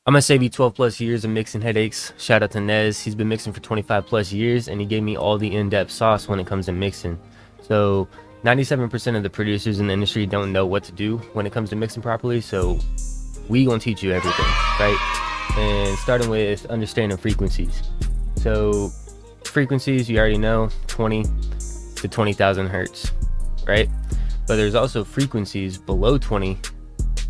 I'm gonna save you 12 plus years of mixing headaches. Shout out to Nez. He's been mixing for 25 plus years and he gave me all the in-depth sauce when it comes to mixing. So 97% of the producers in the industry don't know what to do when it comes to mixing properly. So we gonna teach you everything, right? And starting with understanding frequencies. So frequencies, you already know, 20 to 20,000 hertz, right? But there's also frequencies below 20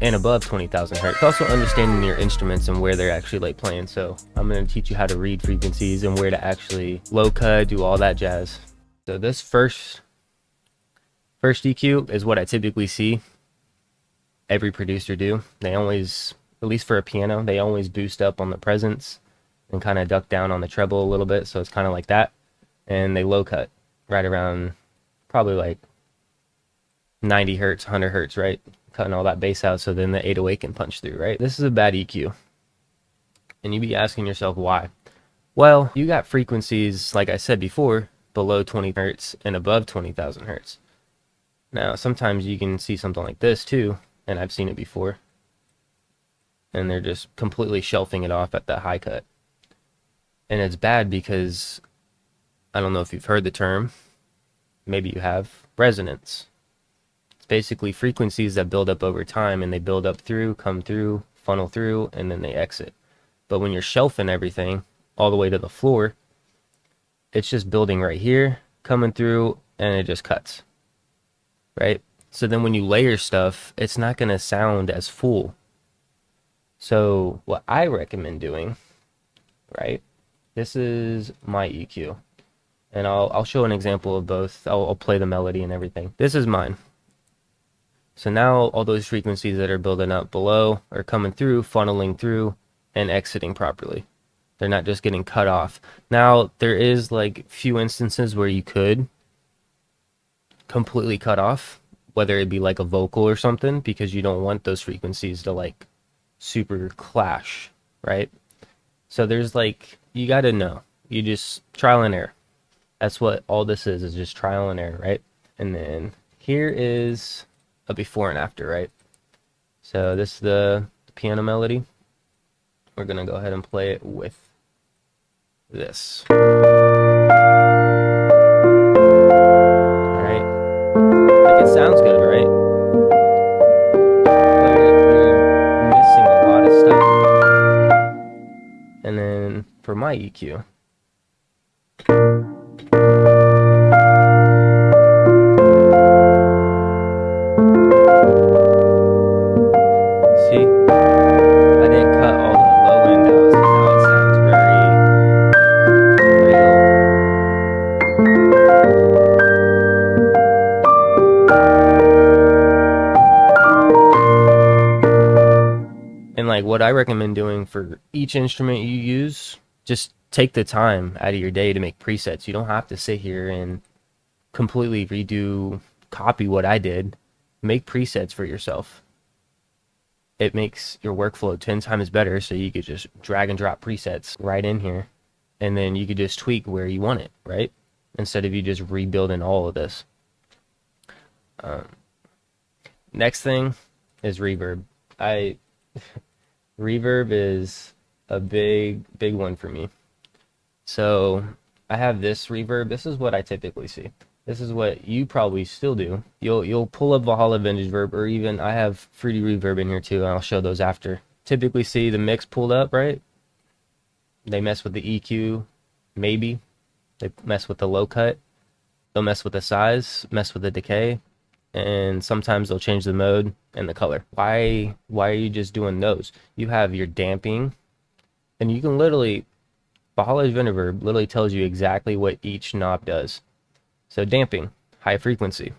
and above 20,000 hertz. Also understanding your instruments and where they're actually like playing. So I'm going to teach you how to read frequencies and where to actually low cut, do all that jazz. So this first EQ is what I typically see every producer do. They always, at least for a piano, they always boost up on the presence and kind of duck down on the treble a little bit. So it's kind of like that. And they low cut right around probably like 90 hertz, 100 hertz, right? Cutting all that bass out so then the 808 can punch through, right? This is a bad EQ. And you be asking yourself why. Well, you got frequencies, like I said before, below 20 hertz and above 20,000 hertz. Now, sometimes you can see something like this too, and I've seen it before. And they're just completely shelving it off at the high cut. And it's bad because, I don't know if you've heard the term, maybe you have, resonance. Basically frequencies that build up over time, and they build up through, come through, funnel through, and then they exit. But when you're shelving everything all the way to the floor, it's just building right here, coming through, and it just cuts, right? So then when you layer stuff, it's not going to sound as full. So what I recommend doing, right, this is my EQ, and I'll show an example of both. I'll play the melody and everything. This is mine. So now all those frequencies that are building up below are coming through, funneling through, and exiting properly. They're not just getting cut off. Now, there is like few instances where you could completely cut off, whether it be like a vocal or something, because you don't want those frequencies to like super clash, right? So there's like, you got to know. You just trial and error. That's what all this is just trial and error, right? And then here is a before and after, right? So this is the piano melody. We're gonna go ahead and play it with this. All right, like it sounds good, right? But you're missing a lot of stuff. And then for my EQ, see, I didn't cut all the low end out, so now it sounds very real. And like what I recommend doing for each instrument you use, just take the time out of your day to make presets. You don't have to sit here and completely copy what I did. Make presets for yourself. It makes your workflow 10 times better, so you could just drag and drop presets right in here, and then you could just tweak where you want it, right? Instead of you just rebuilding all of this. Next thing is reverb. Reverb is a big one for me. So I have this reverb. This is what I typically see. This is what you probably still do. You'll pull up Valhalla Vintage Verb, or even I have Fruity Reverb in here too, and I'll show those after. Typically see the mix pulled up, right? They mess with the EQ, maybe. They mess with the low cut. They'll mess with the size, mess with the decay, and sometimes they'll change the mode and the color. Why are you just doing those? You have your damping, and you can literally, Valhalla Vintage Verb literally tells you exactly what each knob does. So damping, high frequency,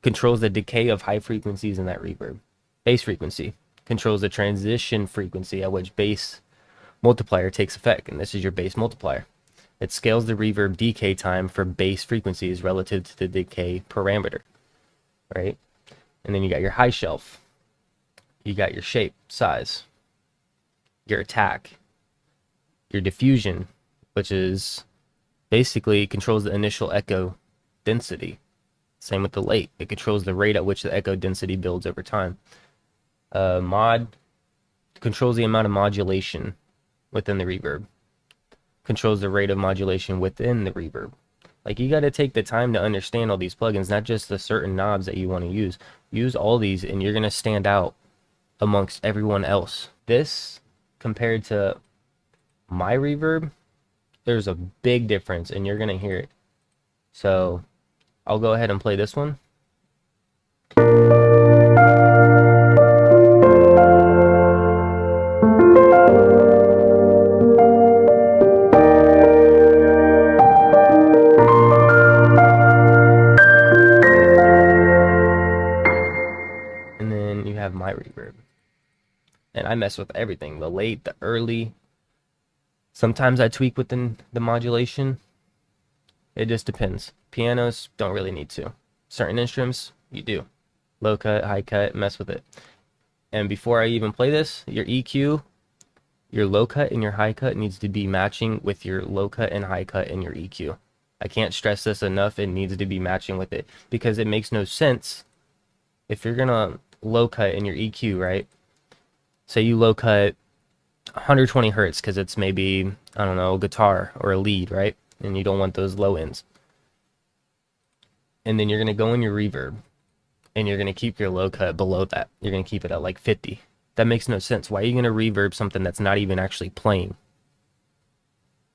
controls the decay of high frequencies in that reverb. Bass frequency controls the transition frequency at which bass multiplier takes effect, and this is your bass multiplier. It scales the reverb decay time for bass frequencies relative to the decay parameter, right? And then you got your high shelf, you got your shape, size, your attack, your diffusion, which is basically controls the initial echo density. Same with the late. It controls the rate at which the echo density builds over time. Mod controls the amount of modulation within the reverb, controls the rate of modulation within the reverb. Like, you got to take the time to understand all these plugins, not just the certain knobs that you want to use. Use all these and you're going to stand out amongst everyone else. This, compared to my reverb, there's a big difference and you're going to hear it. So I'll go ahead and play this one. And then you have my reverb. And I mess with everything, the late, the early. Sometimes I tweak within the modulation. It just depends. Pianos don't really need to. Certain instruments, you do. Low cut, high cut, mess with it. And before I even play this, your EQ, your low cut and your high cut needs to be matching with your low cut and high cut in your EQ. I can't stress this enough. It needs to be matching with it, because it makes no sense if you're gonna low cut in your EQ, right? Say you low cut 120 hertz because it's maybe, I don't know, a guitar or a lead, right? And you don't want those low ends. And then you're going to go in your reverb and you're going to keep your low cut below that. You're going to keep it at like 50. That makes no sense. Why are you going to reverb something that's not even actually playing?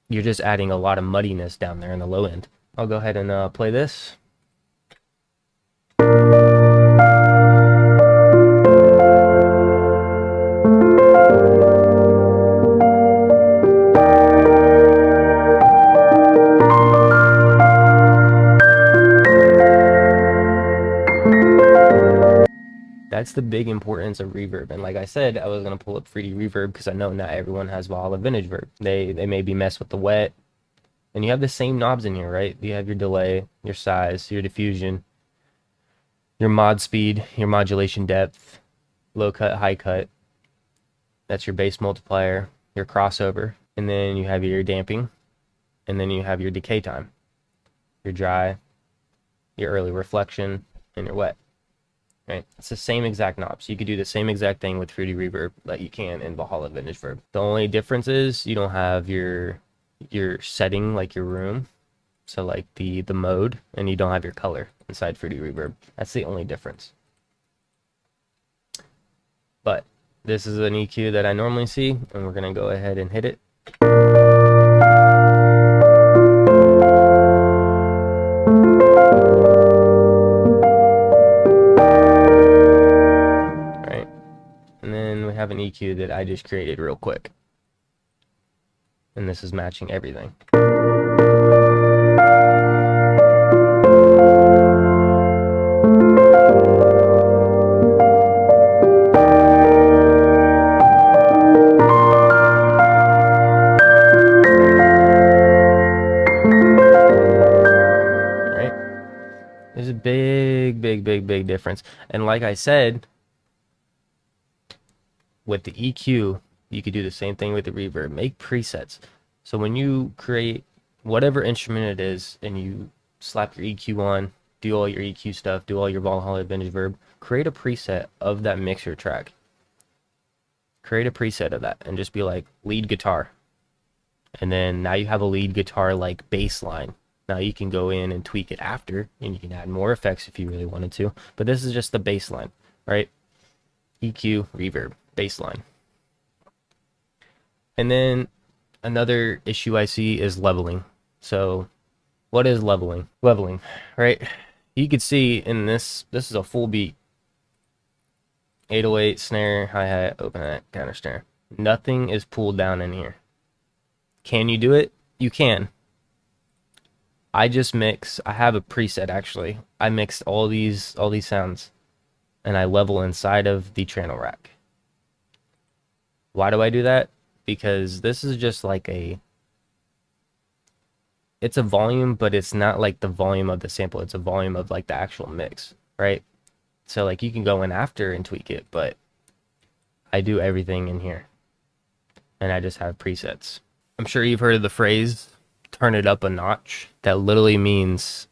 You're just adding a lot of muddiness down there in the low end. I'll go ahead and play this. That's the big importance of reverb. And like I said, I was going to pull up 3D reverb because I know not everyone has Valhalla Vintage Verb. They maybe mess with the wet. And you have the same knobs in here, right? You have your delay, your size, your diffusion, your mod speed, your modulation depth, low cut, high cut. That's your bass multiplier, your crossover. And then you have your damping. And then you have your decay time, your dry, your early reflection, and your wet. Right? It's the same exact knobs. You could do the same exact thing with 3D reverb that you can in Valhalla Vintage Verb. The only difference is you don't have your setting, like your room, so like the mode, and you don't have your color inside 3D reverb. That's the only difference. But this is an EQ that I normally see, and we're gonna go ahead and hit it. Have an EQ that I just created real quick, and this is matching everything. Right? There's a big difference. And like I said, with the EQ, you could do the same thing with the reverb. Make presets. So when you create whatever instrument it is and you slap your EQ on, do all your EQ stuff, do all your Valhalla Vintage Verb, create a preset of that mixer track. Create a preset of that and just be like lead guitar. And then now you have a lead guitar like bass line. Now you can go in and tweak it after, and you can add more effects if you really wanted to. But this is just the bass line, right? EQ, reverb, baseline. And then another issue I see is leveling. So what is leveling? Leveling, right? You could see in this is a full beat. 808 snare, hi-hat, open hat, counter snare. Nothing is pulled down in here. Can you do it? You can. I just mix, I have a preset actually. I mixed all these sounds and I level inside of the channel rack. Why do I do that? Because this is just like it's a volume, but it's not like the volume of the sample. It's a volume of like the actual mix, right? So like you can go in after and tweak it, but I do everything in here. And I just have presets. I'm sure you've heard of the phrase, turn it up a notch. That literally means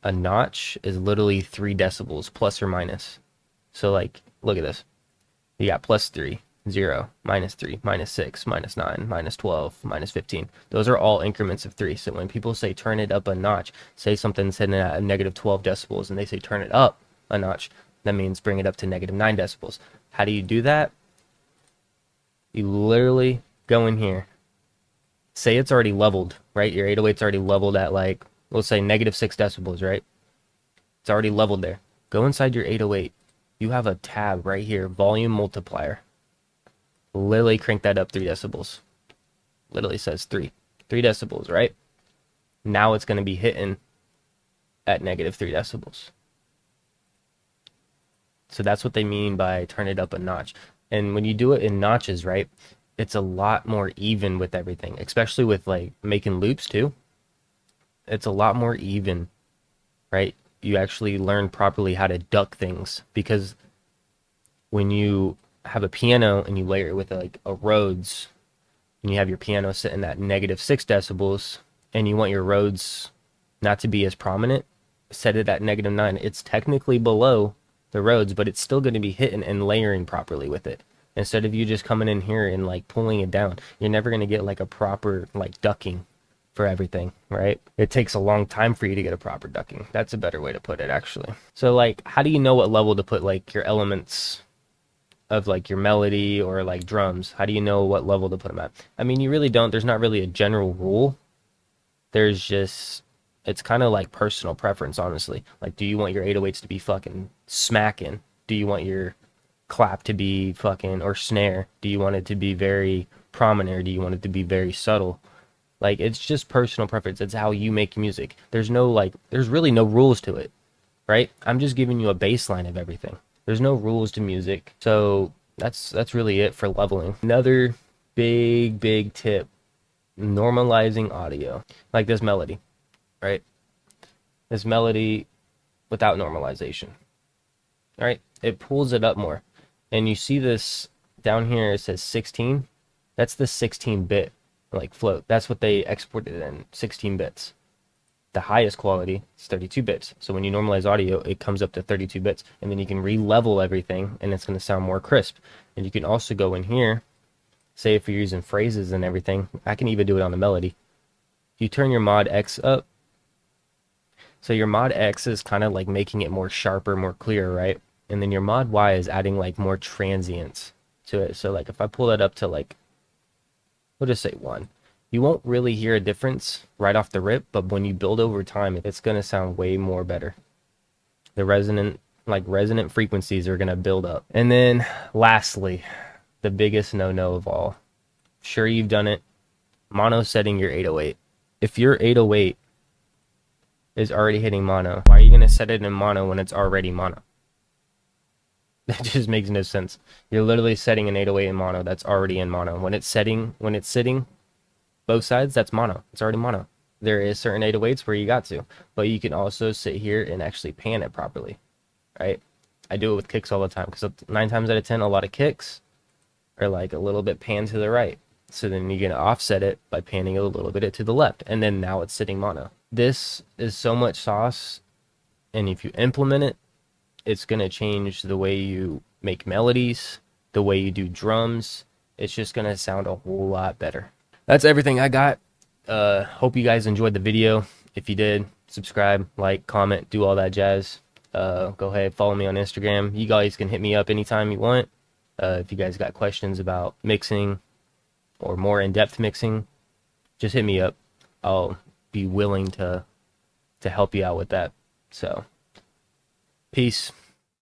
a notch is literally 3 decibels, plus or minus. So like, look at this. You got +3. 0, -3, -6, -9, -12, -15. Those are all increments of 3. So when people say turn it up a notch, say something's hitting at a -12 decibels and they say turn it up a notch, that means bring it up to -9 decibels. How do you do that? You literally go in here. Say it's already leveled, right? Your 808's already leveled at like, let's say -6 decibels, right? It's already leveled there. Go inside your 808. You have a tab right here, volume multiplier. Literally crank that up 3 decibels. Literally says 3 decibels, right? Now it's going to be hitting at -3 decibels. So that's what they mean by turn it up a notch. And when you do it in notches, right, it's a lot more even with everything, especially with like making loops too. It's a lot more even, right? You actually learn properly how to duck things, because when you have a piano and you layer it with like a Rhodes, and you have your piano sitting at -6 decibels, and you want your Rhodes not to be as prominent, set it at -9. It's technically below the Rhodes, but it's still going to be hitting and layering properly with it. Instead of you just coming in here and like pulling it down, you're never going to get like a proper like ducking for everything, right? It takes a long time for you to get a proper ducking. That's a better way to put it, actually. So like, how do you know what level to put like your elements of like your melody or like drums? How do you know what level to put them at? I mean, you really don't. There's not really a general rule. There's just, it's kind of like personal preference, honestly. Like, do you want your 808s to be fucking smacking? Do you want your clap to be fucking, or snare? Do you want it to be very prominent, or do you want it to be very subtle? Like, it's just personal preference. It's how you make music. There's no like, there's really no rules to it, right? I'm just giving you a baseline of everything. There's no rules to music. So that's really it for leveling. Another big tip, normalizing audio. Like this melody, right? This melody without normalization, right? It pulls it up more. And you see this down here, it says 16. That's the 16-bit like float. That's what they exported in, 16 bits. The highest quality is 32 bits. So when you normalize audio, it comes up to 32 bits. And then you can re-level everything, and it's going to sound more crisp. And you can also go in here, say if you're using phrases and everything, I can even do it on a melody. You turn your mod X up. So your mod X is kind of like making it more sharper, more clear, right? And then your mod Y is adding like more transients to it. So like if I pull that up to like, we'll just say 1. You won't really hear a difference right off the rip, but when you build over time, it's going to sound way more better. The resonant frequencies are going to build up. And then lastly, the biggest no-no of all. Sure, you've done it. Mono setting your 808. If your 808 is already hitting mono, why are you going to set it in mono when it's already mono? That just makes no sense. You're literally setting an 808 in mono that's already in mono. When it's sitting both sides, that's mono. It's already mono. There is certain 808s where you got to, but you can also sit here and actually pan it properly, right? I do it with kicks all the time, because 9 times out of 10, a lot of kicks are like a little bit pan to the right. So then you're going to offset it by panning it a little bit to the left, and then now it's sitting mono. This is so much sauce, and if you implement it, it's going to change the way you make melodies, the way you do drums. It's just going to sound a whole lot better. That's everything I got. Hope you guys enjoyed the video. If you did, subscribe, like, comment, do all that jazz. Go ahead, follow me on Instagram. You guys can hit me up anytime you want. If you guys got questions about mixing or more in-depth mixing, just hit me up. I'll be willing to help you out with that. So, peace.